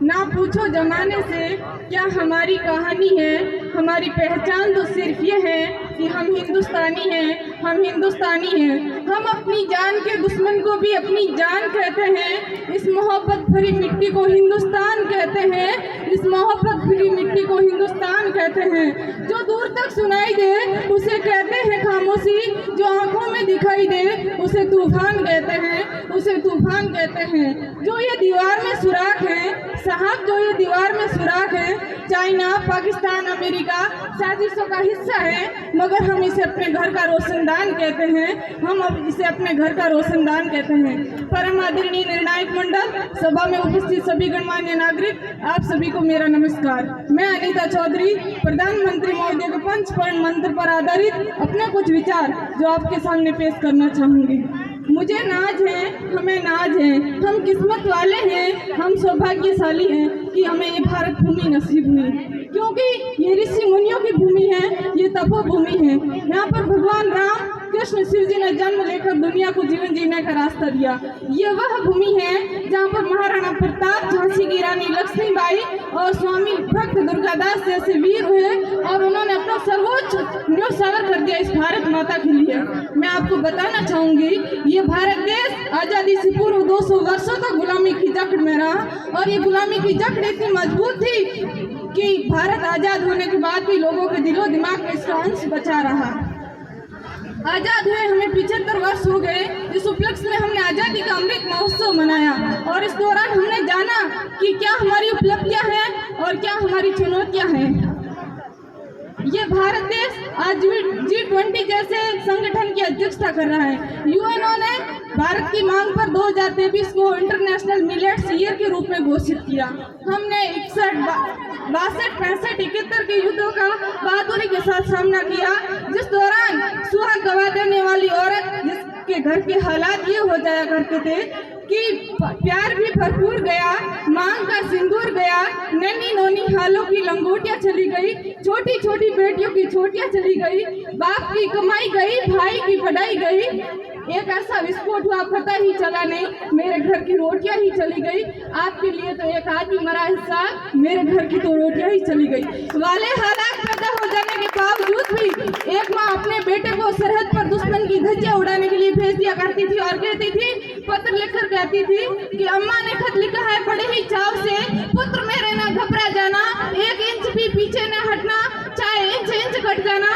ना पूछो जमाने से क्या हमारी कहानी है, हमारी पहचान तो सिर्फ ये है कि हम हिंदुस्तानी हैं, हम हिंदुस्तानी हैं। हम अपनी जान के दुश्मन को भी अपनी जान कहते हैं। इस मोहब्बत भरी मिट्टी को हिंदुस्तान कहते हैं, इस मोहब्बत भरी मिट्टी को हिंदुस्तान कहते हैं। जो दूर तक सुनाई दे उसे कहते हैं खामोशी, जो आंखों में दिखाई दे उसे तूफान कहते हैं, उसे तूफान कहते हैं। जो ये दीवार में सुराख है साहब, जो ये दीवार में सुराख है, चाइना, पाकिस्तान, अमेरिका साजिशों का हिस्सा है, मगर हम इसे अपने घर का रोशनदान कहते हैं, हम अब इसे अपने घर का रोशनदान कहते हैं। परम आदरणीय निर्णायक मंडल, सभा में उपस्थित सभी गणमान्य नागरिक, आप सभी को मेरा नमस्कार। मैं अनीता चौधरी प्रधानमंत्री महोदय के पंचपर्ण मंत्र पर आधारित अपने कुछ विचार जो आपके सामने पेश करना चाहूँगी। मुझे नाज है, हमें नाज है, हम किस्मत वाले हैं, हम सौभाग्यशाली हैं कि हमें ये भारत भूमि नसीब हुई, क्योंकि ये ऋषि मुनियों की भूमि है, ये तपोभूमि है। यहाँ पर भगवान राम कृष्ण शिव जी ने जन्म लेकर दुनिया को जीवन जीने का रास्ता दिया। ये वह भूमि है जहाँ पर महाराणा प्रताप, झांसी की रानी लक्ष्मीबाई और स्वामी भक्त दुर्गादास जैसे वीर हुए और उन्होंने अपना सर्वोच्च न्योछावर कर दिया इस भारत माता के लिए। मैं आपको बताना चाहूँगी, ये भारत देश आज़ादी से पूर्व 200 वर्षों तक गुलामी की जकड़ में रहा और ये गुलामी की जकड़ इतनी मजबूत थी कि भारत आज़ाद होने के बाद भी लोगों के दिलो दिमाग में इसका अंश बचा रहा। आज़ाद हुए हमें 75 वर्ष हो गए। इस उपलक्ष्य में हमने आज़ादी का अमृत महोत्सव मनाया और इस दौरान हमने जाना कि क्या हमारी उपलब्धियां हैं और क्या हमारी चुनौतियां हैं। ये भारत देश आज G20 जैसे संगठन की अध्यक्षता कर रहा है। यूएनओ ने भारत की मांग पर 2023 को इंटरनेशनल मिलेट्स ईयर के रूप में घोषित किया। हमने 61, 62, 65, 71 के युद्धों का बहादुरी के साथ सामना किया, जिस दौरान सुहाग गवा देने वाली औरत जिसके घर के हालात ये हो जाया करते थे कि प्यार भी भरपूर गया, मांग का सिंदूर गया, नन्ही नोनी हालों की लंगोटियां चली गई, छोटी छोटी बेटियों की छोटियां चली गई, बाप की कमाई गई, भाई की पढ़ाई गई। एक ऐसा विस्फोट हुआ पता ही चला नहीं, मेरे घर की रोटियां ही चली गई। आपके लिए तो एक आदमी मरा हिस्सा, मेरे घर की तो रोटियां ही चली गई। वाले हालात पैदा हो जाने के बावजूद भी एक माँ अपने बेटे को सरहद पर दुश्मन की धज्जियां उड़ाने के लिए भेज दिया करती थी और कहती थी, पत्र लिखकर कहती थी कि अम्मा ने खत लिखा है बड़े ही चाव से, पुत्र मेरे ना घबरा जाना, 1 इंच भी पीछे न हटना, चाहे इंच इंच कट जाना।